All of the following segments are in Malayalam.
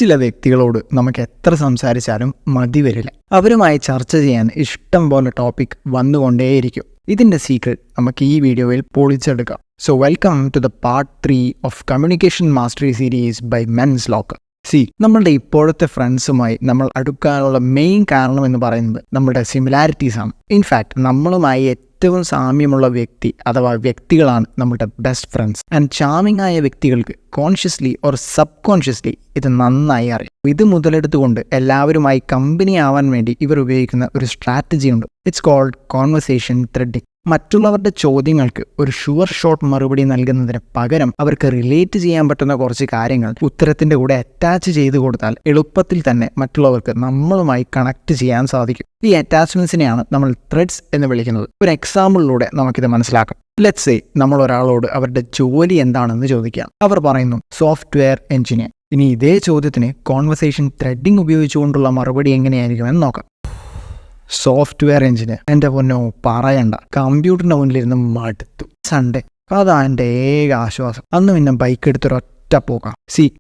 ചില വ്യക്തികളോട് നമുക്ക് എത്ര സംസാരിച്ചാലും മതി വരില്ല. അവരുമായി ചർച്ച ചെയ്യാൻ ഇഷ്ടം പോലെ ടോപ്പിക് വന്നുകൊണ്ടേയിരിക്കും. ഇതിൻ്റെ സീക്രട്ട് നമുക്ക് ഈ വീഡിയോയിൽ പൊളിച്ചെടുക്കാം. So welcome to the part 3 of communication mastery series by men's. നമ്മളുടെ ഇപ്പോഴത്തെ ഫ്രണ്ട്സുമായി നമ്മൾ അടുക്കാനുള്ള മെയിൻ കാരണം എന്ന് പറയുന്നത് നമ്മുടെ സിമിലാരിറ്റീസ് ആണ്. ഇൻഫാക്ട് നമ്മളുമായി ഏറ്റവും സാമ്യമുള്ള വ്യക്തി അഥവാ വ്യക്തികളാണ് നമ്മുടെ ബെസ്റ്റ് ഫ്രണ്ട്സ്. ആൻഡ് ചാമിംഗ് ആയ വ്യക്തികൾക്ക് കോൺഷ്യസ്ലി ഓർ സബ് കോൺഷ്യസ്ലി ഇത് നന്നായി അറിയാം. ഇത് മുതലെടുത്തുകൊണ്ട് എല്ലാവരുമായി കമ്പനി ആവാൻ വേണ്ടി ഇവർ ഉപയോഗിക്കുന്ന ഒരു സ്ട്രാറ്റജി ഉണ്ട്. It's called conversation threading. മറ്റുള്ളവരുടെ ചോദ്യങ്ങൾക്ക് ഒരു ഷുവർ ഷോട്ട് മറുപടി നൽകുന്നതിന് പകരം അവർക്ക് റിലേറ്റ് ചെയ്യാൻ പറ്റുന്ന കുറച്ച് കാര്യങ്ങൾ ഉത്തരത്തിന്റെ കൂടെ അറ്റാച്ച് ചെയ്ത് കൊടുത്താൽ എളുപ്പത്തിൽ തന്നെ മറ്റുള്ളവർക്ക് നമ്മളുമായി കണക്ട് ചെയ്യാൻ സാധിക്കും. ഈ അറ്റാച്ച്മെന്റ്സിനെയാണ് നമ്മൾ ത്രെഡ്സ് എന്ന് വിളിക്കുന്നത്. ഒരു എക്സാമ്പിളിലൂടെ നമുക്കിത് മനസ്സിലാക്കാം. ലെറ്റ്സ് സേ നമ്മൾ ഒരാളോട് അവരുടെ ജോലി എന്താണെന്ന് ചോദിക്കാം. അവർ പറയുന്നു സോഫ്റ്റ്വെയർ എഞ്ചിനീയർ. ഇനി ഇതേ ചോദ്യത്തിന് കോൺവെർസേഷൻ ത്രെഡിങ് ഉപയോഗിച്ചുകൊണ്ടുള്ള മറുപടി എങ്ങനെയായിരിക്കുമെന്ന് നോക്കാം. സോഫ്റ്റ്വെയർ എഞ്ചിനീയർ, എൻ്റെ പൊന്നോ പറയണ്ട, കമ്പ്യൂട്ടറിൻ്റെ മുന്നിലിരുന്ന് മടുത്തു. സൺഡേ അതാ എൻ്റെ ഏക ആശ്വാസം. അന്ന് പിന്നെ ബൈക്ക് എടുത്തൊരൊറ്റ പോകാം.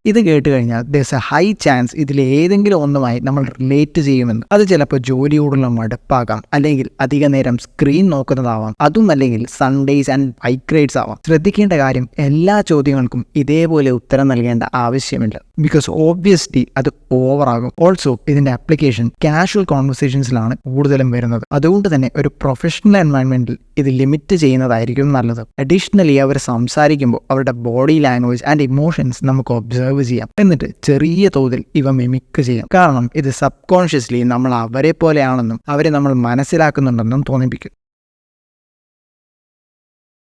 ഇത് കേട്ട് കഴിഞ്ഞാൽ ദേഴ്സ് എ ഹൈ ചാൻസ് ഇതിലേതെങ്കിലും ഒന്നുമായി നമ്മൾ റിലേറ്റ് ചെയ്യുമെന്ന്. അത് ചിലപ്പോൾ ജോലിയോടുള്ള മടുപ്പാകാം, അല്ലെങ്കിൽ അധിക നേരം സ്ക്രീൻ നോക്കുന്നതാവാം, അതും അല്ലെങ്കിൽ സൺഡേസ് ആൻഡ് ബൈക്ക് റൈഡ്സ് ആവാം. ശ്രദ്ധിക്കേണ്ട കാര്യം, എല്ലാ ചോദ്യങ്ങൾക്കും ഇതേപോലെ ഉത്തരം നൽകേണ്ട ആവശ്യമില്ല. ബിക്കോസ് ഓബ്വിയസ്ലി അത് ഓവറാകും. ഓൾസോ ഇതിൻ്റെ ആപ്ലിക്കേഷൻ കാഷ്വൽ കോൺവെർസേഷൻസിലാണ് കൂടുതലും വരുന്നത്. അതുകൊണ്ട് തന്നെ ഒരു പ്രൊഫഷണൽ എൻവയൺമെന്റിൽ ഇത് ലിമിറ്റ് ചെയ്യുന്നതായിരിക്കും നല്ലത്. അഡീഷണലി അവർ സംസാരിക്കുമ്പോൾ അവരുടെ ബോഡി ലാംഗ്വേജ് ആൻഡ് ഇമോഷൻസ് നമുക്ക് ഒബ്സർവ് ചെയ്യാം. എന്നിട്ട് ചെറിയ തോതിൽ ഇവ മിമിക് ചെയ്യാം. കാരണം ഇത് സബ് കോൺഷ്യസ്ലി നമ്മൾ അവരെ പോലെയാണെന്നും അവരെ നമ്മൾ മനസ്സിലാക്കുന്നുണ്ടെന്നും തോന്നിപ്പിക്കും.